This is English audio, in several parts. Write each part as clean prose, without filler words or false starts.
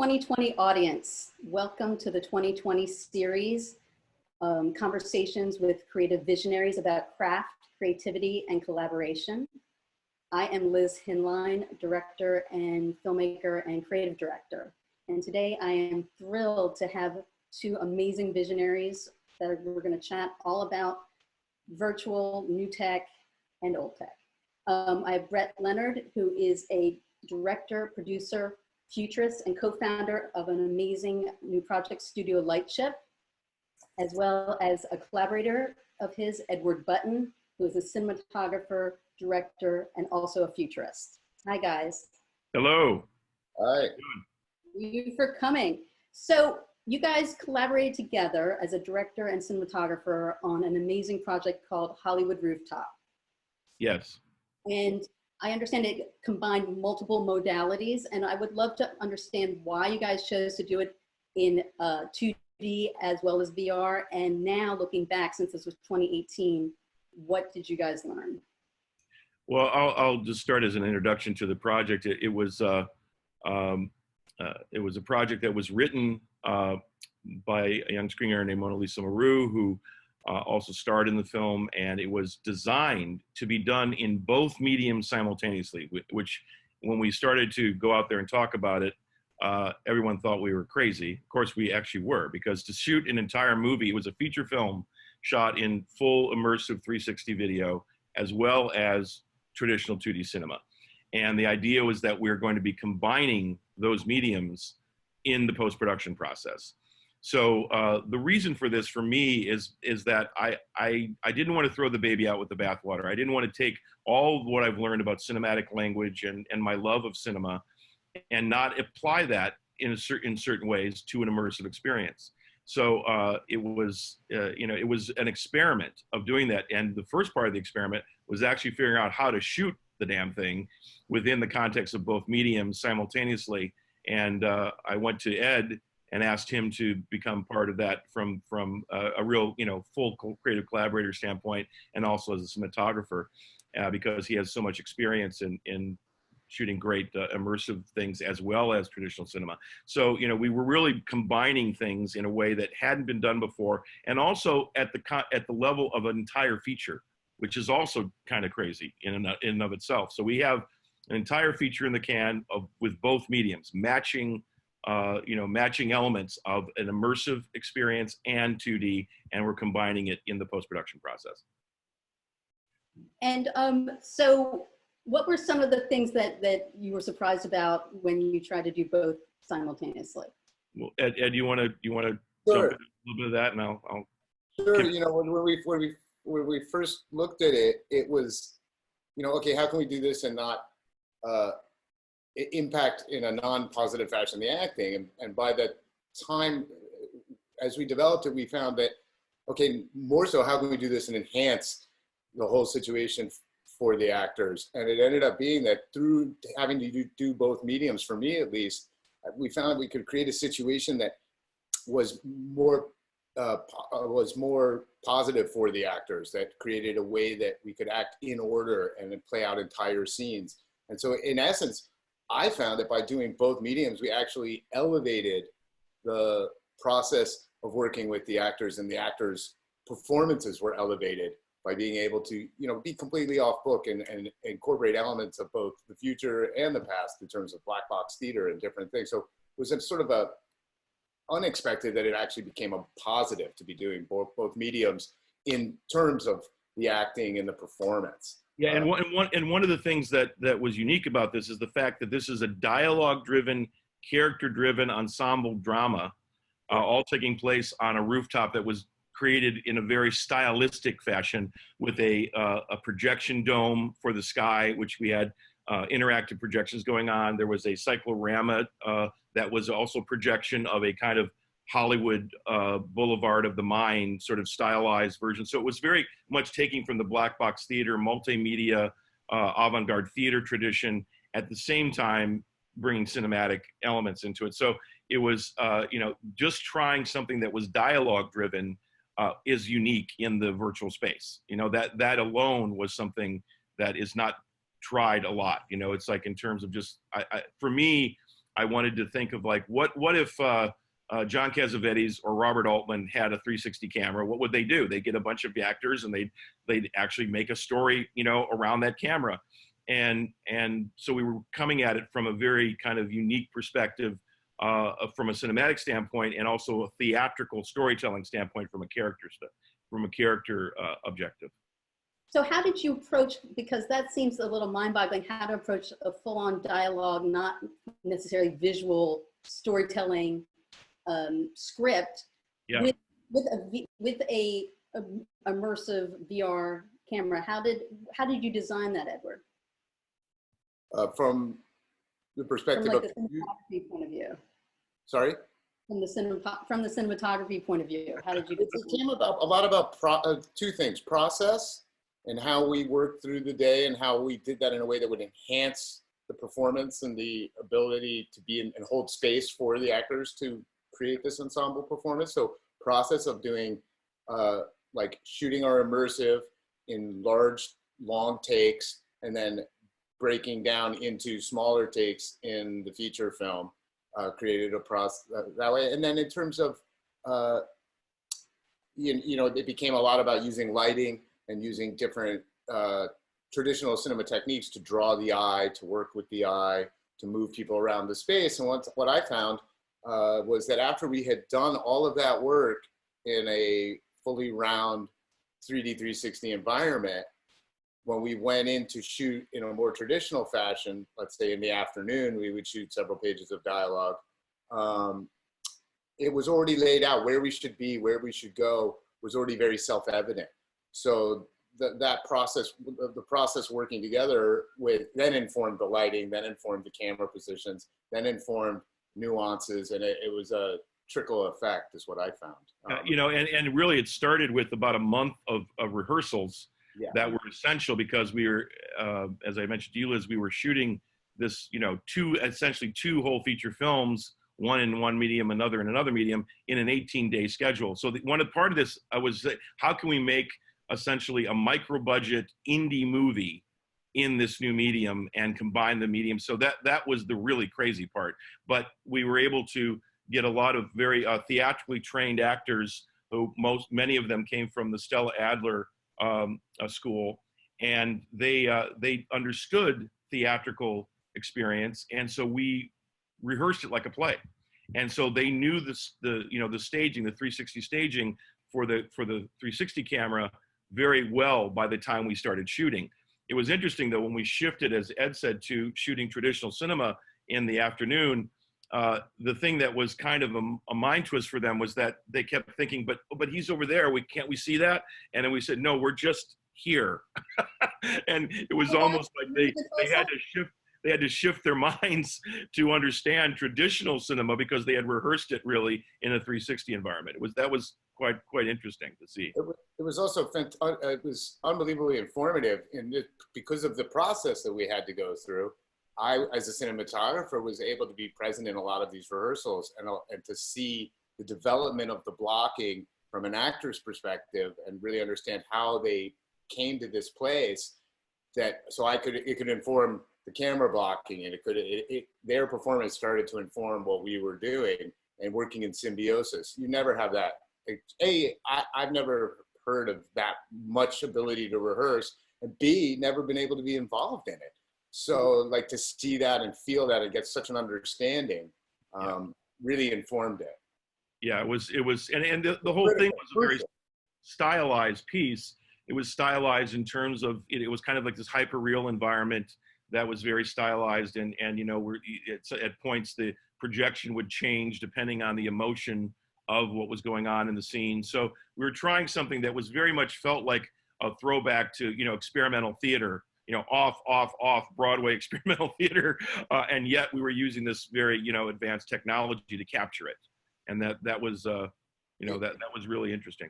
2020 audience, welcome to the 2020 series, Conversations with Creative Visionaries about craft, creativity, and collaboration. I am Liz Hinlein, director and filmmaker and creative director. And today I am thrilled to have two amazing visionaries that we're going to chat all about virtual, new tech, and old tech. I have Brett Leonard, who is a director, producer, futurist, and co-founder of an amazing new project studio, Lightship, as well as a collaborator of his, Edward Button, who is a cinematographer, director, and also a futurist. Hi, guys. Hello. Hi. Thank you for coming. So you guys collaborated together as a director and cinematographer on an amazing project called Hollywood Rooftop. Yes. And I understand it combined multiple modalities, and I would love to understand why you guys chose to do it in 2D as well as VR. And now looking back, since this was 2018, what did you guys learn? Well, I'll just start as an introduction to the project. It was a project that was written by a young screenwriter named Mona Lisa Maru, who also starred in the film, and it was designed to be done in both mediums simultaneously, which when we started to go out there and talk about it, everyone thought we were crazy. Of course, we actually were, because to shoot an entire movie, it was a feature film shot in full immersive 360 video, as well as traditional 2D cinema. And the idea was that we were going to be combining those mediums in the post-production process. So the reason for this for me is that I didn't want to throw the baby out with the bathwater. I didn't want to take all of what I've learned about cinematic language and my love of cinema and not apply that in certain ways to an immersive experience. So it was it was an experiment of doing that. And the first part of the experiment was actually figuring out how to shoot the damn thing within the context of both mediums simultaneously. And I went to Ed and asked him to become part of that from a real, full creative collaborator standpoint, and also as a cinematographer, because he has so much experience in shooting great immersive things as well as traditional cinema. So, we were really combining things in a way that hadn't been done before, and also at the level of an entire feature, which is also kind of crazy in and of itself. So we have an entire feature in the can with both mediums, matching elements of an immersive experience and 2D, and we're combining it in the post-production process. And so what were some of the things that you were surprised about when you tried to do both simultaneously? Well, Ed, you want to Sure. jump in a little bit of that, and I'll Sure. When we first looked at it, it was, okay, how can we do this and not impact in a non-positive fashion the acting? And by the time, as we developed it, we found that, okay, more so, how can we do this and enhance the whole situation for the actors? And it ended up being that through having to do both mediums, for me at least, we found we could create a situation that was more positive for the actors, that created a way that we could act in order and then play out entire scenes. And so in essence, I found that by doing both mediums, we actually elevated the process of working with the actors, and the actors' performances were elevated by being able to, be completely off book and incorporate elements of both the future and the past in terms of black box theater and different things. So it was a sort of unexpected that it actually became a positive to be doing both mediums in terms of the acting and the performance. Yeah, and one of the things that was unique about this is the fact that this is a dialogue-driven, character-driven ensemble drama, all taking place on a rooftop that was created in a very stylistic fashion with a projection dome for the sky, which we had interactive projections going on. There was a cyclorama that was also projection of a kind of Hollywood Boulevard of the Mind sort of stylized version. So it was very much taking from the black box theater, multimedia, avant-garde theater tradition, at the same time bringing cinematic elements into it. So it was, just trying something that was dialogue driven is unique in the virtual space. That alone was something that is not tried a lot. It's like, in terms of just, for me, I wanted to think of like, what if John Cassavetes or Robert Altman had a 360 camera? What would they do? They'd get a bunch of actors and they'd actually make a story, you know, around that camera. And so we were coming at it from a very kind of unique perspective, from a cinematic standpoint, and also a theatrical storytelling standpoint from a character objective. So how did you approach, because that seems a little mind-boggling, how to approach a full-on dialogue, not necessarily visual storytelling script, Yeah. with a immersive VR camera. How did you design that, Edward? From the perspective from like of the cinematography point of view. Sorry? From the cinematography point of view, how did you design It came about a lot about two things: process and how we worked through the day, and how we did that in a way that would enhance the performance and the ability to be and hold space for the actors to create this ensemble performance. So process of doing like shooting our immersive in large, long takes, and then breaking down into smaller takes in the feature film, created a process that way. And then in terms of, you know, it became a lot about using lighting and using different traditional cinema techniques to draw the eye, to work with the eye, to move people around the space. And what I found was that after we had done all of that work in a fully round 3D 360 environment, when we went in to shoot in a more traditional fashion, let's say in the afternoon, we would shoot several pages of dialogue. It was already laid out where we should be, where we should go, was already very self-evident. So that process, the process working together with, then informed the lighting, then informed the camera positions, then informed nuances, and it was a trickle effect is what I found. You know, and really it started with about a month of rehearsals. Yeah. That were essential because we were, as I mentioned to you, Liz, we were shooting this, you know, essentially two whole feature films, one in one medium, another in another medium, in an 18-day schedule. So part of this was how can we make essentially a micro-budget indie movie in this new medium and combine the medium? So that was the really crazy part. But we were able to get a lot of very theatrically trained actors, who many of them came from the Stella Adler school, and they understood theatrical experience, and so we rehearsed it like a play, and so they knew the staging, the 360 staging for the 360 camera very well by the time we started shooting. It was interesting though, when we shifted, as Ed said, to shooting traditional cinema in the afternoon, the thing that was kind of a mind twist for them was that they kept thinking, but he's over there, can't we see that? And then we said, no, we're just here. And it was almost like they had to shift their minds to understand traditional cinema, because they had rehearsed it really in a 360 environment. That was quite interesting to see. It was also it was unbelievably informative because of the process that we had to go through. I, as a cinematographer, was able to be present in a lot of these rehearsals and to see the development of the blocking from an actor's perspective and really understand how they came to this place, so it could inform the camera blocking, and their performance started to inform what we were doing and working in symbiosis. You never have that. I've never heard of that much ability to rehearse, and B, never been able to be involved in it. So like to see that and feel that and get such an understanding really informed it. Yeah, it was, and the whole thing was a very stylized piece. It was stylized in terms of, it was kind of like this hyper-real environment that was very stylized, and you know, at points the projection would change depending on the emotion of what was going on in the scene. So we were trying something that was very much felt like a throwback to, you know, experimental theater, you know, off Broadway experimental theater, and yet we were using this very, you know, advanced technology to capture it, and that was, you know, that was really interesting.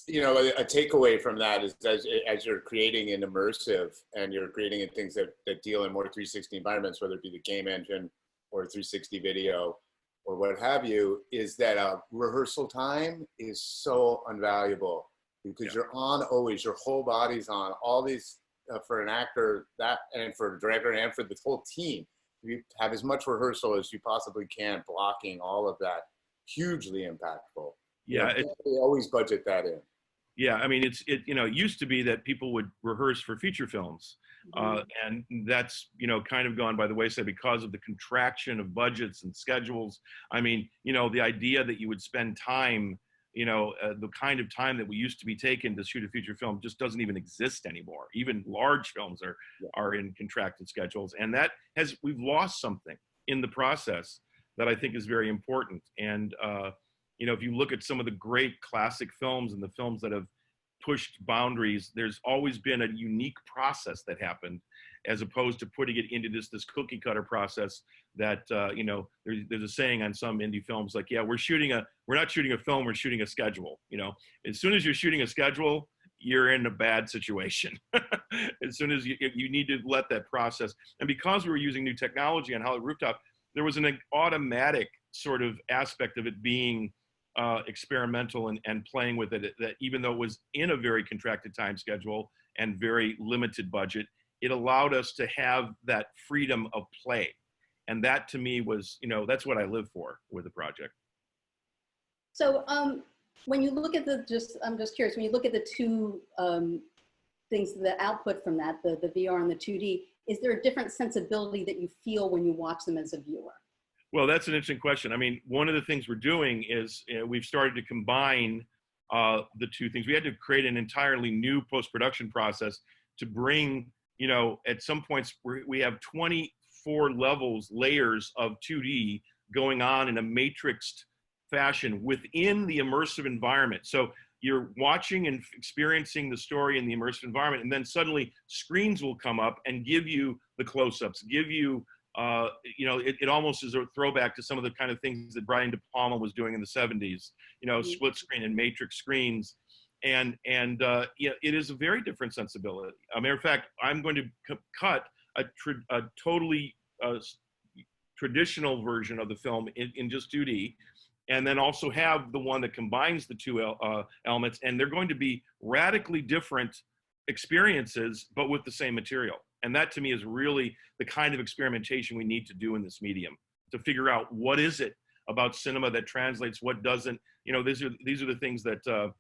You know, a takeaway from that is as you're creating an immersive and you're creating in things that deal in more 360 environments, whether it be the game engine or 360 video or what have you, is that rehearsal time is so invaluable, because you're on always, your whole body's on. All these for an actor that, and for a director and for the whole team, you have as much rehearsal as you possibly can, blocking all of that, hugely impactful. Yeah, we always budget that in. Yeah, I mean, it used to be that people would rehearse for feature films, and that's kind of gone by the wayside because of the contraction of budgets and schedules. I mean, the idea that you would spend time, the kind of time that we used to be taking to shoot a feature film just doesn't even exist anymore. Even large films are in contracted schedules, and we've lost something in the process that I think is very important. And if you look at some of the great classic films and the films that have pushed boundaries, there's always been a unique process that happened, as opposed to putting it into this cookie cutter process that, there's a saying on some indie films like, yeah, we're not shooting a film, we're shooting a schedule. As soon as you're shooting a schedule, you're in a bad situation. As soon as you need to let that process. And because we were using new technology on Hollywood Rooftop, there was an automatic sort of aspect of it being experimental and playing with it, that even though it was in a very contracted time schedule and very limited budget, it allowed us to have that freedom of play. And that to me was, that's what I live for with the project. So when you look at I'm just curious, when you look at the two things, the output from that, the VR and the 2D, is there a different sensibility that you feel when you watch them as a viewer? Well, that's an interesting question. I mean, one of the things we're doing is we've started to combine the two things. We had to create an entirely new post-production process to bring, at some points we have 24 layers of 2D going on in a matrixed fashion within the immersive environment. So you're watching and experiencing the story in the immersive environment, and then suddenly screens will come up and give you the close-ups, give you it almost is a throwback to some of the kind of things that Brian De Palma was doing in the 70s, split screen and matrix screens. And it is a very different sensibility. As a matter of fact, I'm going to cut a totally traditional version of the film in just 2D, and then also have the one that combines the two elements, and they're going to be radically different experiences, but with the same material. And that to me is really the kind of experimentation we need to do in this medium, to figure out what is it about cinema that translates, what doesn't. These are the things that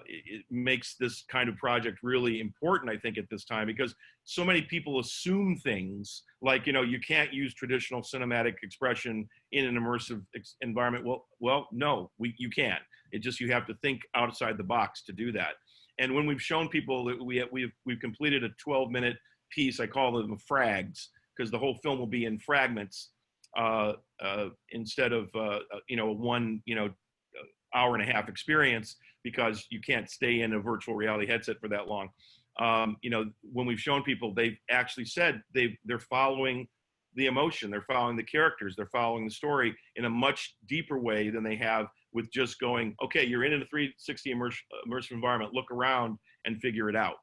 it makes this kind of project really important, I think, at this time, because so many people assume things like, you can't use traditional cinematic expression in an immersive environment. Well, no, you can. It just, you have to think outside the box to do that. And when we've shown people that we've completed a 12-minute piece, I call them frags, because the whole film will be in fragments instead of a one hour and a half experience, because you can't stay in a virtual reality headset for that long. When we've shown people, they've actually said they're following the emotion, they're following the characters, they're following the story in a much deeper way than they have with just going, okay, you're in a 360 immersive environment, look around and figure it out.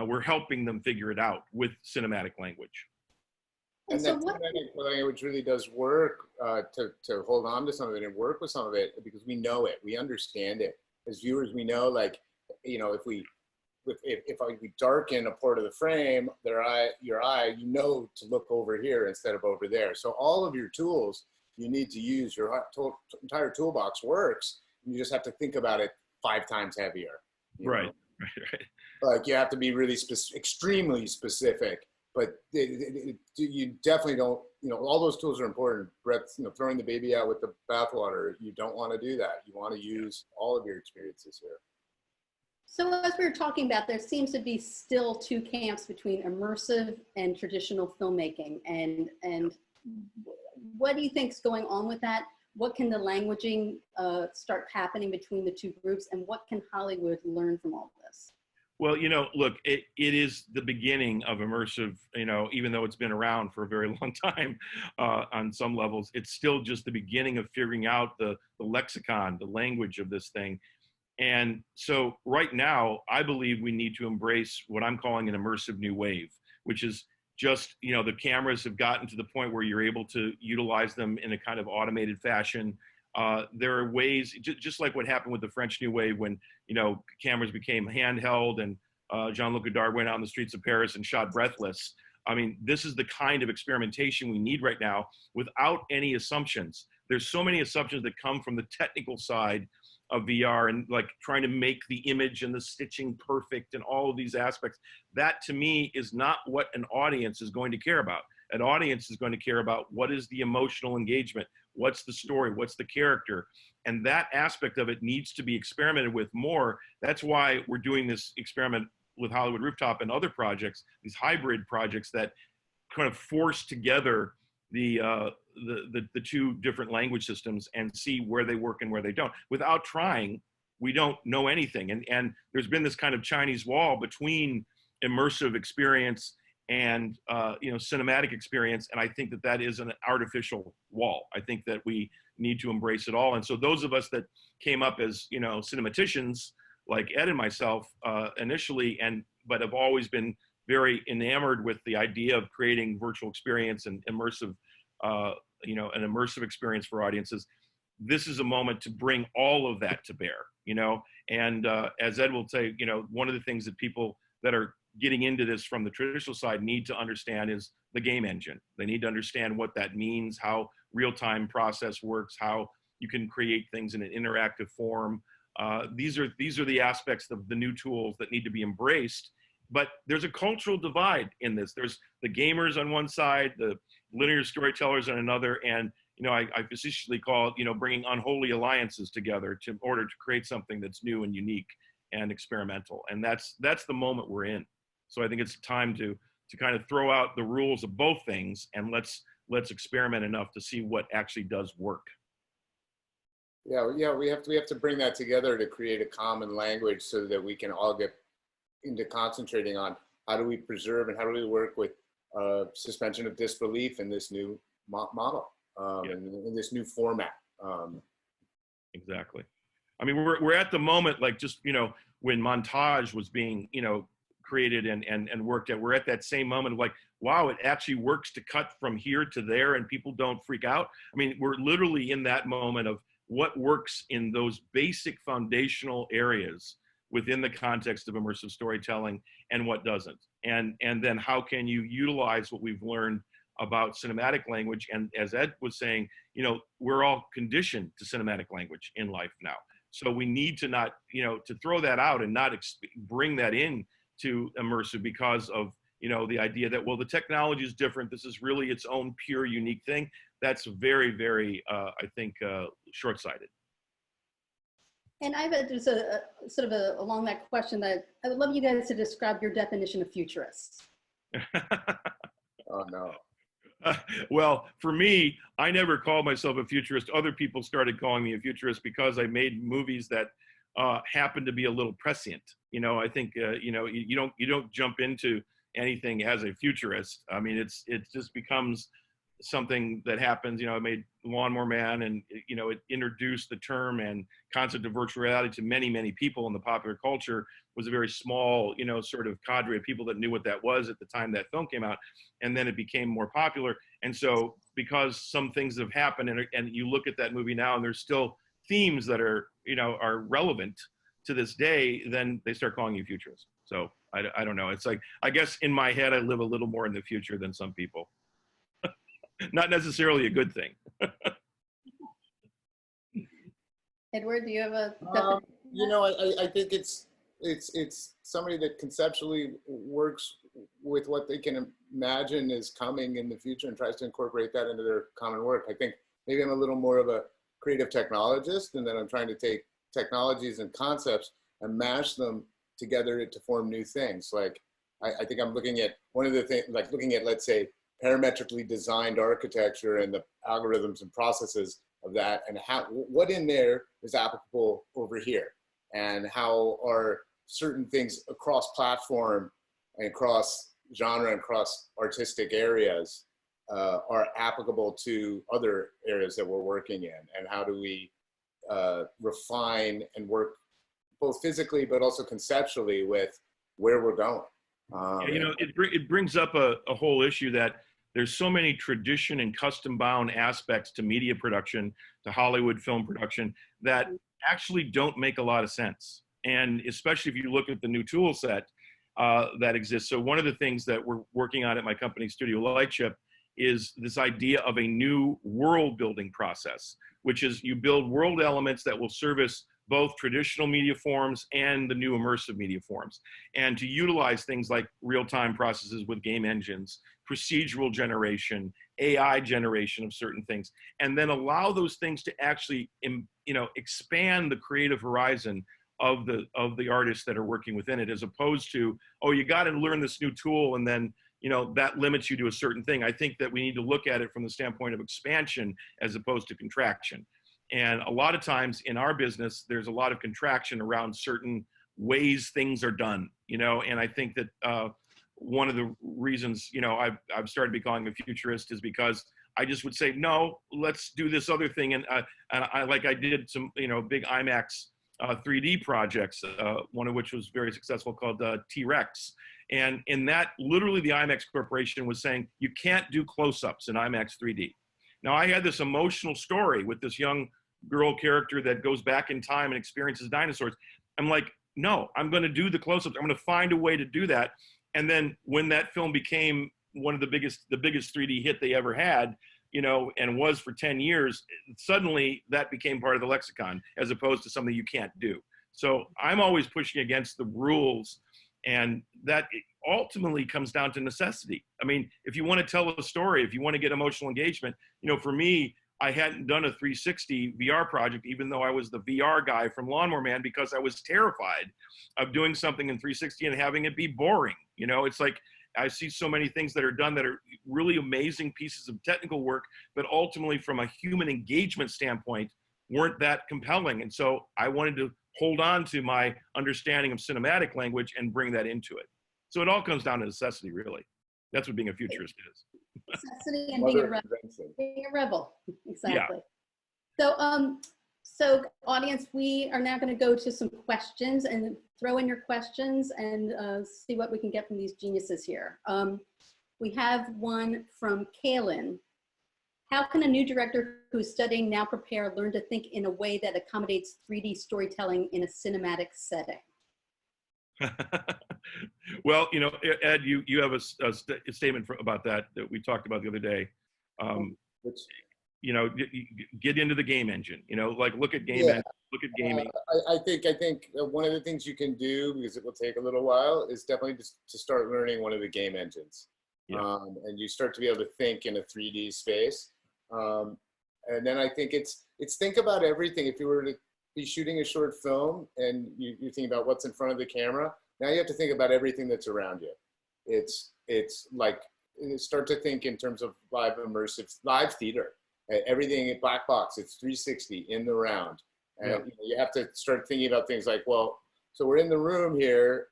We're helping them figure it out with cinematic language. And that cinematic language really does work to hold on to some of it and work with some of it, because we know it, we understand it. As viewers, we know, like, if we darken a part of the frame, your eye, to look over here instead of over there. So all of your tools you need to use, your entire toolbox works. You just have to think about it 5 times heavier. Right. Like, you have to be really extremely specific, but you definitely don't, all those tools are important. Brett, throwing the baby out with the bathwater, you don't want to do that. You want to use all of your experiences here. So as we were talking about, there seems to be still two camps between immersive and traditional filmmaking. And what do you think is going on with that? What can the languaging start happening between the two groups, and what can Hollywood learn from all this? Well, look, it is the beginning of immersive, even though it's been around for a very long time on some levels, it's still just the beginning of figuring out the lexicon, the language of this thing. And so right now, I believe we need to embrace what I'm calling an immersive new wave, which is just, the cameras have gotten to the point where you're able to utilize them in a kind of automated fashion. There are ways, just like what happened with the French New Wave when, cameras became handheld and Jean-Luc Godard went out in the streets of Paris and shot Breathless. I mean, this is the kind of experimentation we need right now without any assumptions. There's so many assumptions that come from the technical side of VR and like trying to make the image and the stitching perfect and all of these aspects. That to me is not what an audience is going to care about. An audience is going to care about what is the emotional engagement, what's the story, what's the character. And that aspect of it needs to be experimented with more. That's why we're doing this experiment with Hollywood Rooftop and other projects, these hybrid projects that kind of force together the two different language systems and see where they work and where they don't. Without trying, we don't know anything. And there's been this kind of Chinese wall between immersive experience and cinematic experience. And I think that that is an artificial wall. I think that we need to embrace it all. And so those of us that came up as cinematicians, like Ed and myself initially, but have always been very enamored with the idea of creating virtual experience and immersive, an immersive experience for audiences. This is a moment to bring all of that to bear, and as Ed will say, one of the things that people that are getting into this from the traditional side need to understand is the game engine. They need to understand what that means, how real-time process works, how you can create things in an interactive form. These are the aspects of the new tools that need to be embraced. But there's a cultural divide in this. There's the gamers on one side, the linear storytellers on another, and I facetiously call it bringing unholy alliances together in order to create something that's new and unique and experimental. And that's the moment we're in. So I think it's time to kind of throw out the rules of both things and let's experiment enough to see what actually does work. Yeah, we have to bring that together to create a common language so that we can all get into concentrating on how do we preserve and how do we work with suspension of disbelief in this new model, in this new format. Exactly. I mean, we're at the moment, like just, when montage was being, created and worked at, we're at that same moment of like, wow, it actually works to cut from here to there and people don't freak out. I mean, we're literally in that moment of what works in those basic foundational areas within the context of immersive storytelling and what doesn't. And then how can you utilize what we've learned about cinematic language? And as Ed was saying, we're all conditioned to cinematic language in life now. So we need to not, to throw that out and not bring that in to immersive because of, the idea that, well, the technology is different. This is really its own pure, unique thing. That's very, very, I think, short-sighted. And I have just a sort of along that question that I would love you guys to describe your definition of futurist. Oh, no. Well, for me, I never called myself a futurist. Other people started calling me a futurist because I made movies that happened to be a little prescient. I think you don't jump into anything as a futurist. I mean, it just becomes something that happens. I made Lawnmower Man, and it introduced the term and concept of virtual reality to many, many people in the popular culture. Was a very small, sort of cadre of people that knew what that was at the time that film came out, and then it became more popular. And so, because some things have happened, and you look at that movie now, and there's still themes that are relevant to this day, then they start calling you futurist. So I don't know. It's like, I guess in my head, I live a little more in the future than some people. Not necessarily a good thing. Edward, do you have a I think it's somebody that conceptually works with what they can imagine is coming in the future and tries to incorporate that into their common work. I think maybe I'm a little more of a creative technologist, and then I'm trying to take technologies and concepts and mash them together to form new things. Like I think I'm looking at one of the things, like looking at, let's say, parametrically designed architecture and the algorithms and processes of that, and what in there is applicable over here, and how are certain things across platform and across genre and across artistic areas are applicable to other areas that we're working in, and how do we refine and work both physically but also conceptually with where we're going. It brings up a whole issue that there's so many tradition and custom bound aspects to media production, to Hollywood film production, that actually don't make a lot of sense. And especially if you look at the new tool set, that exists. So one of the things that we're working on at my company, Studio Lightship, is this idea of a new world building process, which is you build world elements that will service both traditional media forms and the new immersive media forms, and to utilize things like real-time processes with game engines, procedural generation, AI generation of certain things, and then allow those things to actually, expand the creative horizon of the artists that are working within it, as opposed to, oh, you got to learn this new tool and then that limits you to a certain thing. I think that we need to look at it from the standpoint of expansion as opposed to contraction. And a lot of times in our business, there's a lot of contraction around certain ways things are done, and I think that one of the reasons, I've started becoming a futurist is because I just would say, no, let's do this other thing. And I did some, big IMAX 3D projects, one of which was very successful, called T-Rex. And in that, literally the IMAX Corporation was saying, you can't do close-ups in IMAX 3D. Now, I had this emotional story with this young girl character that goes back in time and experiences dinosaurs. I'm like, no, I'm going to do the close-ups. I'm going to find a way to do that. And then when that film became one of the biggest 3D hit they ever had, and was for 10 years, suddenly that became part of the lexicon as opposed to something you can't do. So I'm always pushing against the rules, and that ultimately comes down to necessity. I mean, if you want to tell a story, if you want to get emotional engagement, for me, I hadn't done a 360 VR project, even though I was the VR guy from Lawnmower Man, because I was terrified of doing something in 360 and having it be boring. It's like, I see so many things that are done that are really amazing pieces of technical work, but ultimately from a human engagement standpoint, weren't that compelling. And so I wanted to hold on to my understanding of cinematic language and bring that into it. So it all comes down to necessity, really. That's what being a futurist is. Necessity and being a rebel. Exactly. Yeah. So audience, we are now going to go to some questions and throw in your questions and see what we can get from these geniuses here. We have one from Kaylin. How can a new director who's studying Now Prepare learn to think in a way that accommodates 3D storytelling in a cinematic setting? Well, Ed, you have a statement about that we talked about the other day. Get into the game engine, look at game engine, look at gaming. I think one of the things you can do, because it will take a little while, is definitely to start learning one of the game engines. Yeah. And you start to be able to think in a 3D space. And then I think it's think about everything. If you were to be shooting a short film and you think about what's in front of the camera, now you have to think about everything that's around you. It's like, start to think in terms of live immersive, live theater. Everything in black box, it's 360 in the round. And you have to start thinking about things like, well, so we're in the room here,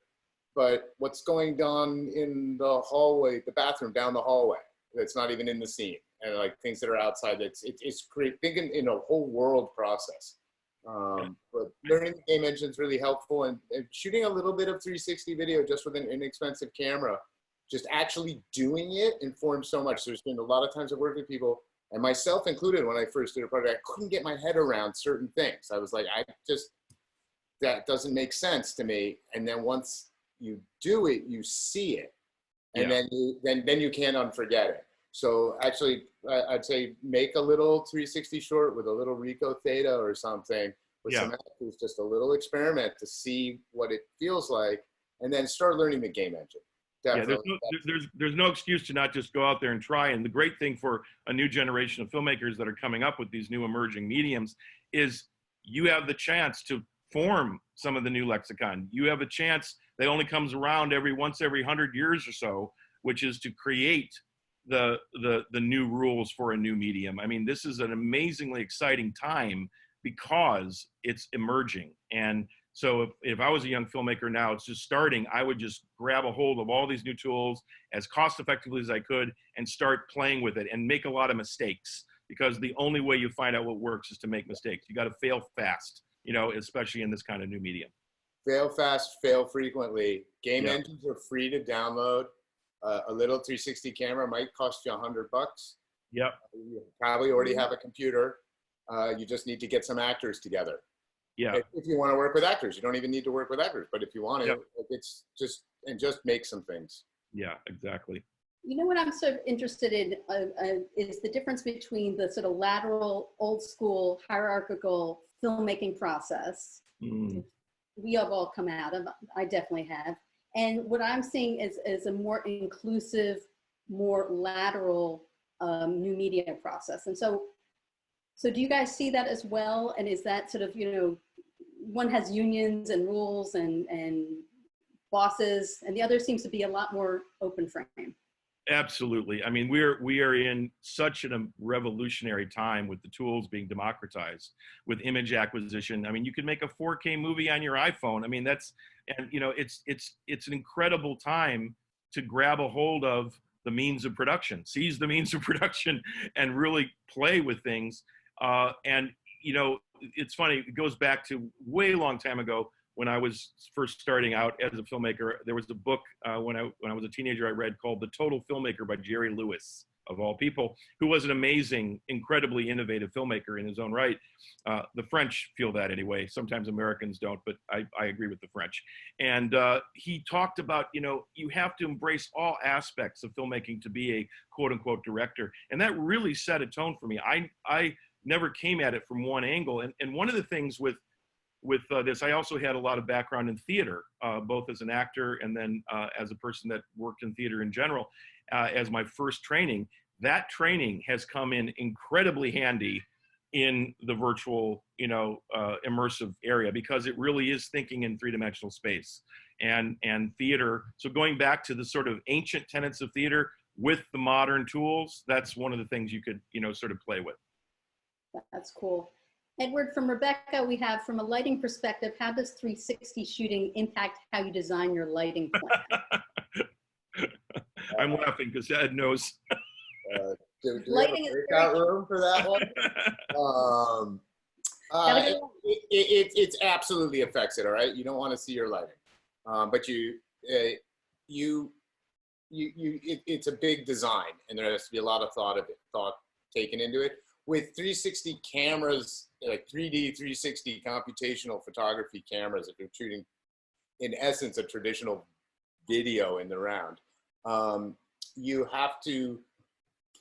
but what's going on in the hallway, the bathroom down the hallway, that's not even in the scene, and like things that are outside. It's thinking in a whole world process. But learning the game engine is really helpful, and shooting a little bit of 360 video just with an inexpensive camera, just actually doing it informs so much. There's been a lot of times I've worked with people, and myself included, when I first did a project, I couldn't get my head around certain things. I was like, that doesn't make sense to me. And then once you do it, you see it, and then you can't unforget it. So actually, I'd say make a little 360 short with a little Rico Theta or something with some actors, just a little experiment to see what it feels like, and then start learning the game engine. Definitely. Yeah, there's no excuse to not just go out there and try. And the great thing for a new generation of filmmakers that are coming up with these new emerging mediums is you have the chance to form some of the new lexicon. You have a chance that only comes around once every 100 years or so, which is to create the new rules for a new medium. I mean, this is an amazingly exciting time because it's emerging. And so if I was a young filmmaker now, it's just starting, I would just grab a hold of all these new tools as cost effectively as I could and start playing with it and make a lot of mistakes, because the only way you find out what works is to make mistakes. You got to fail fast, especially in this kind of new medium. Fail fast, fail frequently. Game engines are free to download. A little 360 camera might cost you $100. Yep. You probably already have a computer. You just need to get some actors together. Yeah. If you want to work with actors, you don't even need to work with actors, but if you want to, it's just, and just make some things. Yeah, exactly. You know what I'm sort of interested in is the difference between the sort of lateral, old school, hierarchical filmmaking process. Mm. We have all come out of, I definitely have. And what I'm seeing is a more inclusive, more lateral new media process. And so do you guys see that as well? And is that sort of, you know, one has unions and rules and bosses, and the other seems to be a lot more open frame? Absolutely. I mean, we are in such a revolutionary time with the tools being democratized with image acquisition. I mean, you can make a 4K movie on your iPhone. I mean, and you know, it's an incredible time to grab a hold of the means of production, seize the means of production, and really play with things. And you know, it's funny. It goes back to way long time ago when I was first starting out as a filmmaker. There was a book when I was a teenager I read called The Total Filmmaker by Jerry Lewis, of all people, who was an amazing, incredibly innovative filmmaker in his own right. The French feel that anyway. Sometimes Americans don't, but I agree with the French. And he talked about, you know, you have to embrace all aspects of filmmaking to be a quote unquote director. And that really set a tone for me. I never came at it from one angle. And one of the things with this, I also had a lot of background in theater, both as an actor and then as a person that worked in theater in general, as my first training. That training has come in incredibly handy in the virtual, you know, immersive area, because it really is thinking in three-dimensional space and theater. So going back to the sort of ancient tenets of theater with the modern tools, that's one of the things you could, you know, sort of play with. That's cool. Edward, from Rebecca, we have, from a lighting perspective, how does 360 shooting impact how you design your lighting plan? I'm laughing because Ed knows. Do we have a breakout room for that one? It absolutely affects it, all right? You don't want to see your lighting. But it's a big design, and there has to be a lot of thought taken into it. With 360 cameras, like 3D 360 computational photography cameras, if you're shooting, in essence, a traditional video in the round, you have to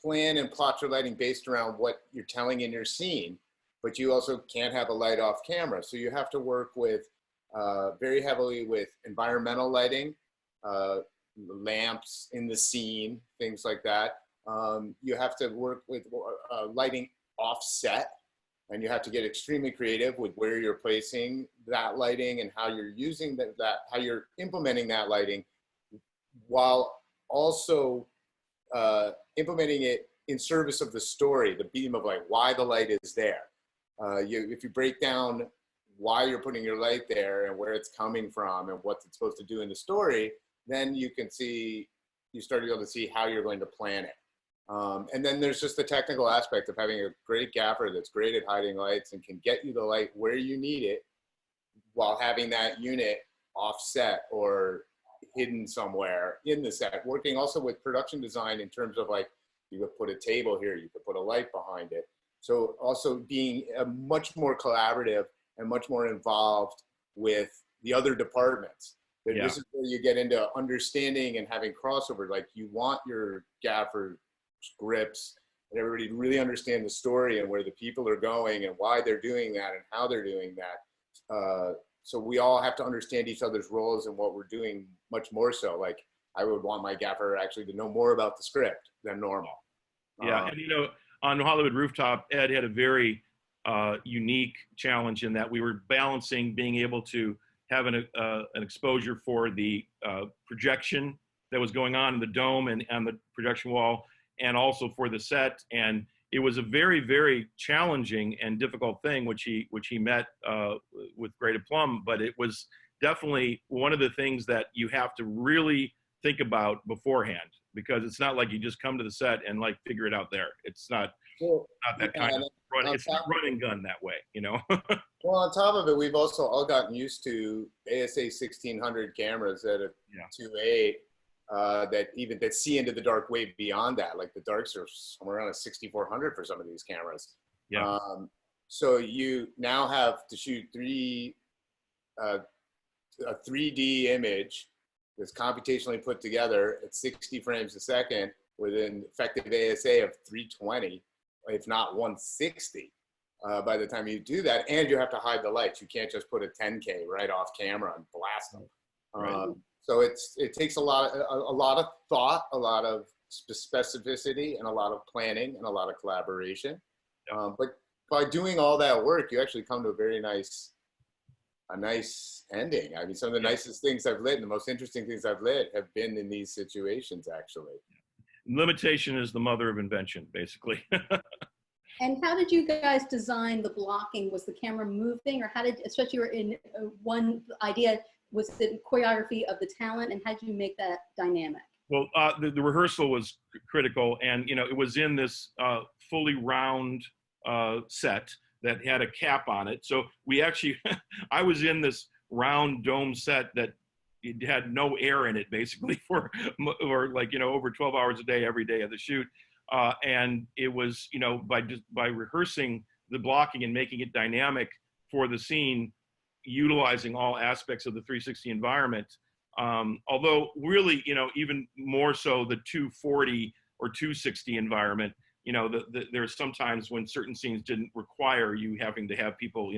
plan and plot your lighting based around what you're telling in your scene, but you also can't have a light off camera. So you have to work with very heavily with environmental lighting, lamps in the scene, things like that. You have to work with lighting offset, and you have to get extremely creative with where you're placing that lighting and how you're using how you're implementing that lighting, while also implementing it in service of the story, the beam of like why the light is there. If you break down why you're putting your light there and where it's coming from and what it's supposed to do in the story, then you start to be able to see how you're going to plan it. And then there's just the technical aspect of having a great gaffer that's great at hiding lights and can get you the light where you need it while having that unit offset or hidden somewhere in the set. Working also with production design in terms of like, you could put a table here, you could put a light behind it. So also being much more collaborative and much more involved with the other departments. Yeah. This is where you get into understanding and having crossover. Like, you want your gaffer scripts and everybody to really understand the story and where the people are going and why they're doing that and how they're doing that. So we all have to understand each other's roles and what we're doing much more so. Like, I would want my gaffer actually to know more about the script than normal. Yeah, and you know, on Hollywood Rooftop, Ed had a very unique challenge in that we were balancing being able to have an exposure for the projection that was going on in the dome and on the projection wall, and also for the set. And it was a very, very challenging and difficult thing, which he met with great aplomb. But it was definitely one of the things that you have to really think about beforehand, because it's not like you just come to the set and like figure it out there. It's not that kind of run. It's not run and gun that way, you know. Well, on top of it, we've also all gotten used to ASA 1600 cameras at a 2.8 that see into the dark way beyond that. Like, the darks are somewhere around a 6400 for some of these cameras. Yeah. So you now have to shoot a 3D image that's computationally put together at 60 frames a second with an effective ASA of 320, if not 160, by the time you do that. And you have to hide the lights. You can't just put a 10K right off camera and blast them. Right. So it takes a lot of thought, a lot of specificity, and a lot of planning, and a lot of collaboration. But by doing all that work, you actually come to a nice ending. I mean, some of the nicest things I've lit and the most interesting things I've lit have been in these situations, actually. Limitation is the mother of invention, basically. And how did you guys design the blocking? Was the camera moving, or how did, especially you were in one idea, was the choreography of the talent, and how did you make that dynamic? Well, the rehearsal was critical, and it was in this fully round set that had a cap on it. So we actually, I was in this round dome set that it had no air in it, basically, for like over 12 hours a day, every day of the shoot. And it was by rehearsing the blocking and making it dynamic for the scene, utilizing all aspects of the 360 environment. Although really, even more so the 240 or 260 environment, there's sometimes when certain scenes didn't require you having to have people,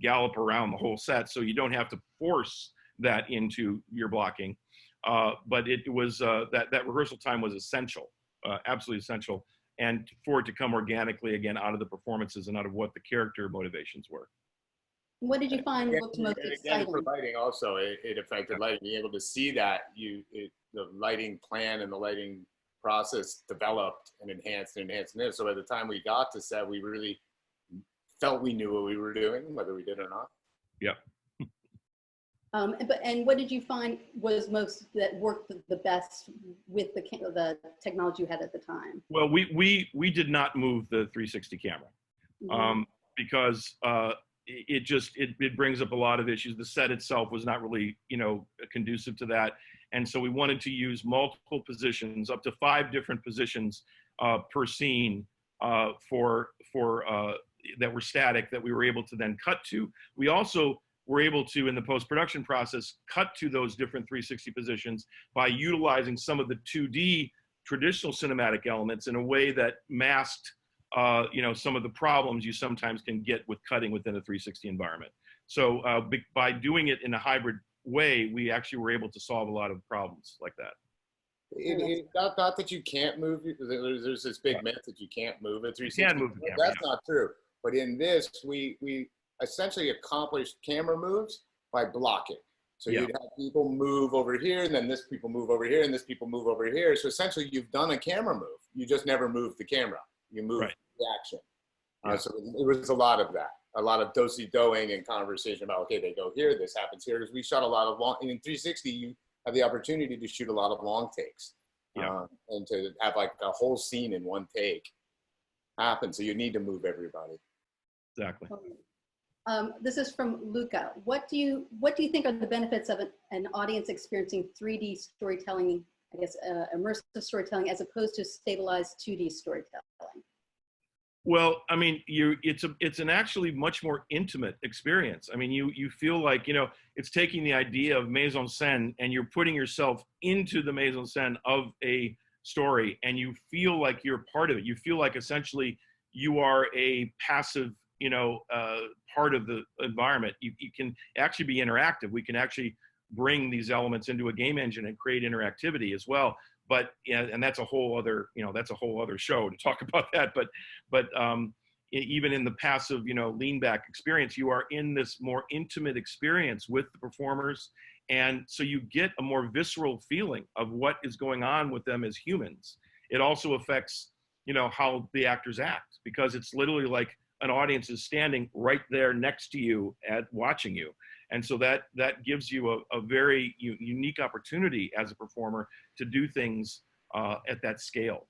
gallop around the whole set. So you don't have to force that into your blocking. But it was, that rehearsal time was essential, absolutely essential. And for it to come organically again out of the performances and out of what the character motivations were. What did you find looked most exciting? For lighting also, it affected lighting. Being able to see that the lighting plan and the lighting process developed and enhanced and enhanced and enhanced. So by the time we got to set, we really felt we knew what we were doing, whether we did or not. Yeah. And what did you find was that worked the best with the technology you had at the time? Well, we did not move the 360 camera because it brings up a lot of issues. The set itself was not really conducive to that, and so we wanted to use multiple positions, up to 5 different positions per scene for that were static, that we were able to then cut to. We also were able to, in the post-production process, cut to those different 360 positions by utilizing some of the 2D traditional cinematic elements in a way that masked some of the problems you sometimes can get with cutting within a 360 environment. So by doing it in a hybrid way, we actually were able to solve a lot of problems like that. Not that you can't move. There's this big myth that you can't move a 360. You can move the camera. That's not true. But in this, we essentially accomplished camera moves by blocking. So you'd have people move over here, and then this people move over here, and this people move over here. So essentially, you've done a camera move. You just never moved the camera. You moved the action. So it was a lot of that. A lot of do-si-doing and conversation about, okay, they go here, this happens here. Because we shot a lot of long, in 360, you have the opportunity to shoot a lot of long takes. And to have like a whole scene in one take happen. So you need to move everybody. Exactly. This is from Luca. What do you think are the benefits of an audience experiencing 3D storytelling, I guess, immersive storytelling, as opposed to stabilized 2D storytelling? Well, I mean, it's an actually much more intimate experience. I mean, you feel like, it's taking the idea of mise en scène and you're putting yourself into the mise en scène of a story, and you feel like you're part of it. You feel like essentially you are a passive, part of the environment. You can actually be interactive. We can actually bring these elements into a game engine and create interactivity as well. But and that's a whole other, show to talk about that. But even in the passive, lean back experience, you are in this more intimate experience with the performers. And so you get a more visceral feeling of what is going on with them as humans. It also affects, how the actors act, because it's literally like an audience is standing right there next to you watching you. And so that gives you a very unique opportunity as a performer to do things at that scale,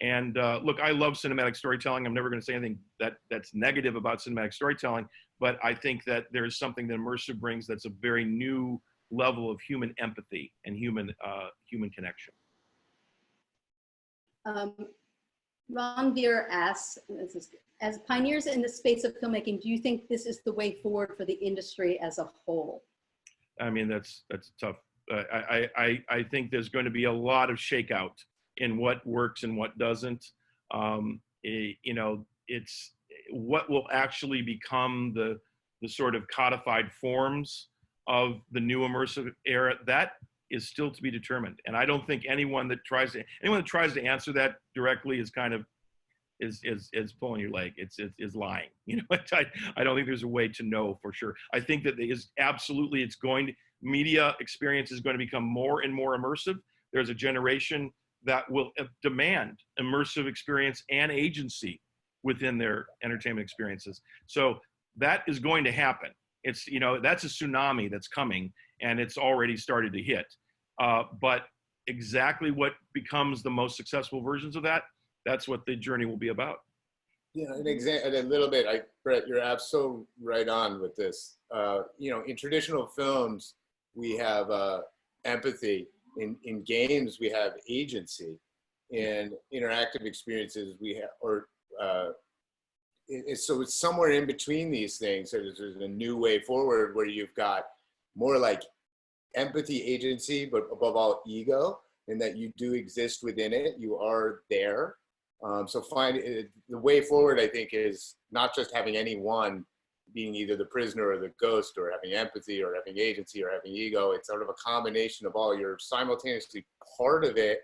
And look, I love cinematic storytelling. I'm never going to say anything that's negative about cinematic storytelling, but I think that there's something that immersive brings that's a very new level of human empathy and human connection. Ron Veer asks, as pioneers in the space of filmmaking, do you think this is the way forward for the industry as a whole? I mean, that's a tough I think there's going to be a lot of shakeout in what works and what doesn't. You know, it's what will actually become the sort of codified forms of the new immersive era. That is still to be determined. And I don't think anyone that tries to answer that directly is kind of is pulling your leg. Is lying. You know, I don't think there's a way to know for sure. I think that is absolutely, media experience is going to become more and more immersive. There's a generation that will demand immersive experience and agency within their entertainment experiences. So that is going to happen. It's, you know, that's a tsunami that's coming, and it's already started to hit. But exactly what becomes the most successful versions of that, that's what the journey will be about. Yeah, and a little bit, Brett, you're absolutely right on with this. You know, in traditional films, we have empathy. In games, we have agency. In interactive experiences, we have, so it's somewhere in between these things. So there's a new way forward where you've got more like empathy, agency, but above all, ego, and that you do exist within it. You are there. So the way forward, I think, is not just having any one being either the prisoner or the ghost, or having empathy or having agency or having ego. It's sort of a combination of all. You're simultaneously part of it,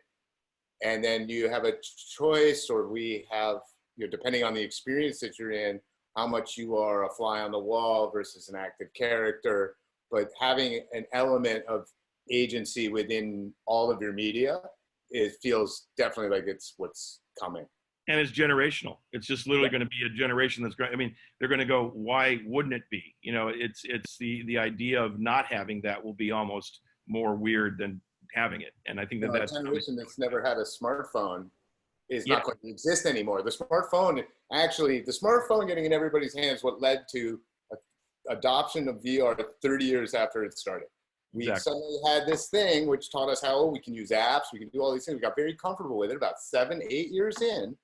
and then you have a choice, or we have, you know, depending on the experience that you're in, how much you are a fly on the wall versus an active character. But having an element of agency within all of your media, it feels definitely like it's what's coming. And it's generational. It's just literally going to be a generation that's going. I mean, they're going to go, why wouldn't it be? You know, it's the idea of not having that will be almost more weird than having it. And I think that that's a generation that's never had a smartphone is Yeah. not going to exist anymore. The smartphone getting in everybody's hands, what led to adoption of VR 30 years after it started. We suddenly had this thing which taught us how we can use apps, we can do all these things. We got very comfortable with it about 7-8 years in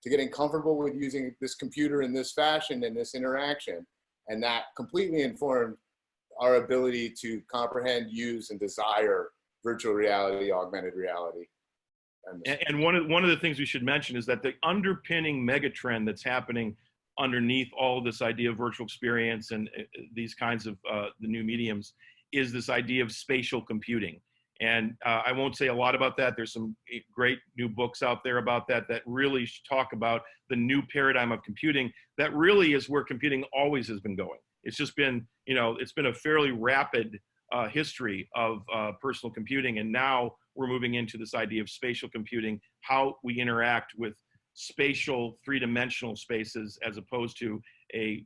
to getting comfortable with using this computer in this fashion and this interaction. And that completely informed our ability to comprehend, use, and desire virtual reality, augmented reality. And one of the things we should mention is that the underpinning megatrend that's happening underneath all of this idea of virtual experience and these kinds of the new mediums is this idea of spatial computing. And I won't say a lot about that. There's some great new books out there about that really talk about the new paradigm of computing. That really is where computing always has been going. It's just been, you know, it's been a fairly rapid history of personal computing. And now we're moving into this idea of spatial computing, how we interact with spatial three-dimensional spaces as opposed to a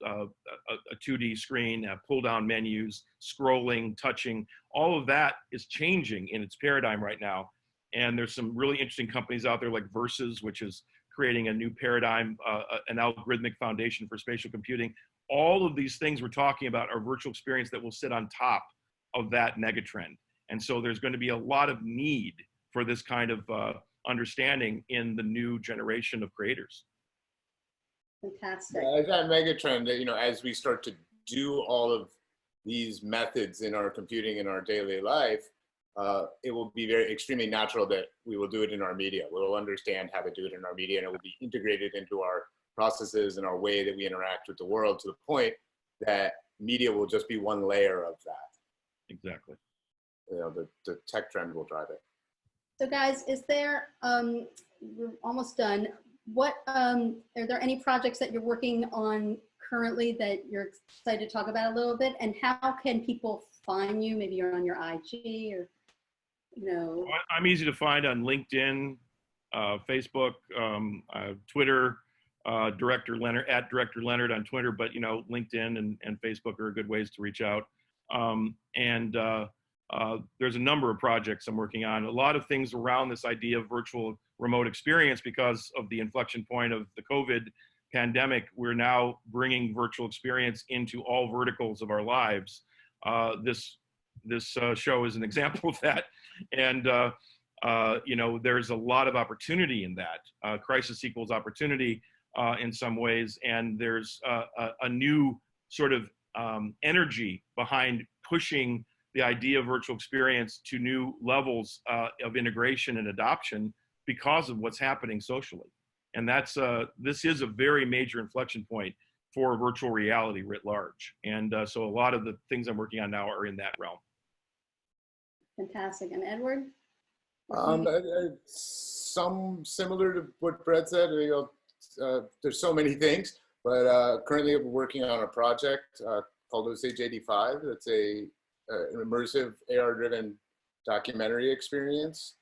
2D screen, pull-down menus, scrolling, touching. All of that is changing in its paradigm right now. And there's some really interesting companies out there like Versus, which is creating a new paradigm, an algorithmic foundation for spatial computing. All of these things we're talking about are virtual experience that will sit on top of that megatrend. And so there's going to be a lot of need for this kind of understanding in the new generation of creators. Fantastic. As that megatrend, you know, as we start to do all of these methods in our computing in our daily life, it will be extremely natural that we will do it in our media. We'll understand how to do it in our media, and it will be integrated into our processes and our way that we interact with the world, to the point that media will just be one layer of that. Exactly. You know, the tech trend will drive it. So guys, is there, we're almost done. What, are there any projects that you're working on currently that you're excited to talk about a little bit? And how can people find you? Maybe you're on your IG or, you know. I'm easy to find on LinkedIn, Facebook, Twitter, Director Leonard, at Director Leonard on Twitter, but, you know, LinkedIn and Facebook are good ways to reach out. There's a number of projects I'm working on, a lot of things around this idea of virtual remote experience. Because of the inflection point of the COVID pandemic, we're now bringing virtual experience into all verticals of our lives. This show is an example of that. And, you know, there's a lot of opportunity in that. Crisis equals opportunity in some ways. And there's a new sort of energy behind pushing the idea of virtual experience to new levels of integration and adoption because of what's happening socially. And that's this is a very major inflection point for virtual reality writ large. And so a lot of the things I'm working on now are in that realm. Fantastic. And Edward? Some similar to what Brett said. You know, there's so many things, but currently we're working on a project called Osage 85. It's an immersive AR-driven documentary experience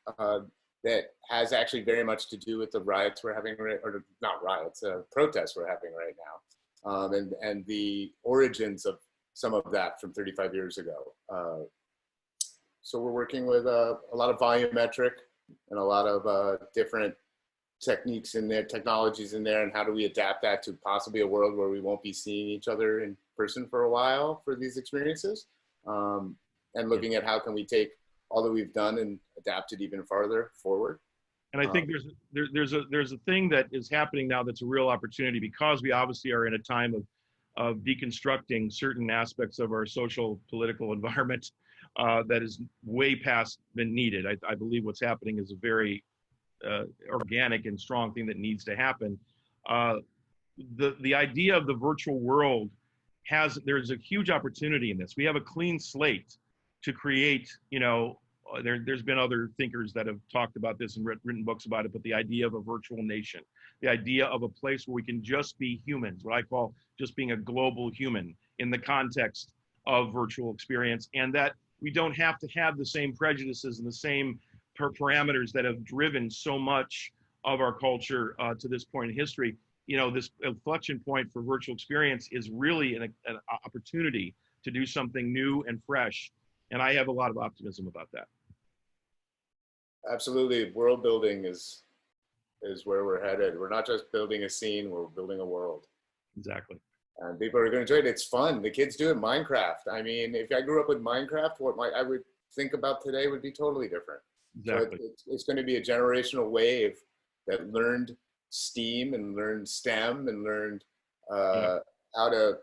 that has actually very much to do with the riots we're having, or not riots, protests we're having right now, and the origins of some of that from 35 years ago. So we're working with a lot of volumetric and a lot of different techniques in there, technologies in there, and how do we adapt that to possibly a world where we won't be seeing each other in person for a while for these experiences, and looking at how can we take all that we've done and adapt it even farther forward. And I think there's a thing that is happening now that's a real opportunity, because we obviously are in a time of deconstructing certain aspects of our social political environment that is way past been needed. I believe what's happening is a very organic and strong thing that needs to happen. The idea of the virtual world there's a huge opportunity in this. We have a clean slate to create, you know, there's been other thinkers that have talked about this and written books about it, but the idea of a virtual nation, the idea of a place where we can just be humans, what I call just being a global human in the context of virtual experience, and that we don't have to have the same prejudices and the same parameters that have driven so much of our culture to this point in history. You know, this inflection point for virtual experience is really an opportunity to do something new and fresh. And I have a lot of optimism about that. Absolutely. World building is where we're headed. We're not just building a scene, we're building a world. Exactly. And people are going to enjoy it. It's fun. The kids do it. Minecraft. I mean, if I grew up with Minecraft, what I would think about today would be totally different. Exactly. So it's going to be a generational wave that learned STEAM and learned STEM and learned how to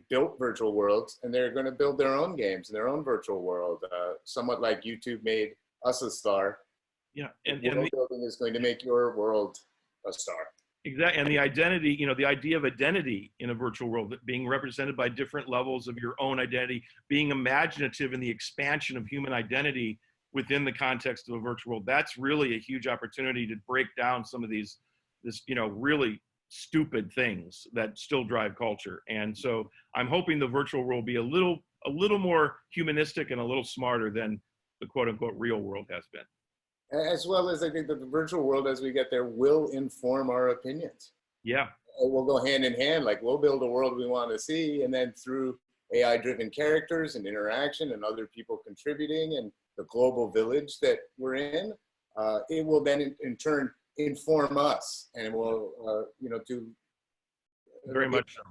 build virtual worlds, and they're going to build their own games in their own virtual world, somewhat like YouTube made us a star. Yeah, and world building is going to make your world a star. Exactly, and the identity, you know, the idea of identity in a virtual world, being represented by different levels of your own identity, being imaginative in the expansion of human identity within the context of a virtual world, that's really a huge opportunity to break down some of this, you know, really stupid things that still drive culture. And so I'm hoping the virtual world will be a little more humanistic and a little smarter than the quote unquote real world has been. As well as I think that the virtual world, as we get there, will inform our opinions. Yeah. It will go hand in hand. Like, we'll build a world we want to see, and then through AI-driven characters and interaction and other people contributing and the global village that we're in, it will then in turn inform us, and it will you know, do very much so.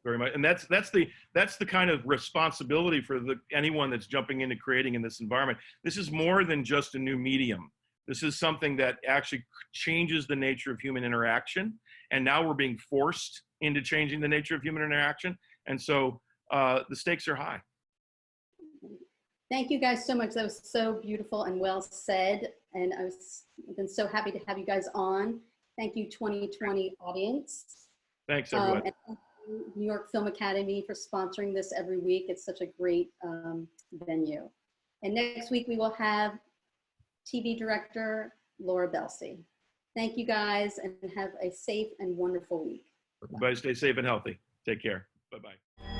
Very much. And that's the kind of responsibility for anyone that's jumping into creating in this environment. This is more than just a new medium. This is something that actually changes the nature of human interaction. And now we're being forced into changing the nature of human interaction. And so the stakes are high. Thank you guys so much. That was so beautiful and well said. And I've been so happy to have you guys on. Thank you, 2020 audience. Thanks, everyone. And thank you, New York Film Academy, for sponsoring this every week. It's such a great venue. And next week we will have TV director Laura Belsey. Thank you guys, and have a safe and wonderful week. Everybody stay safe and healthy. Take care. Bye-bye.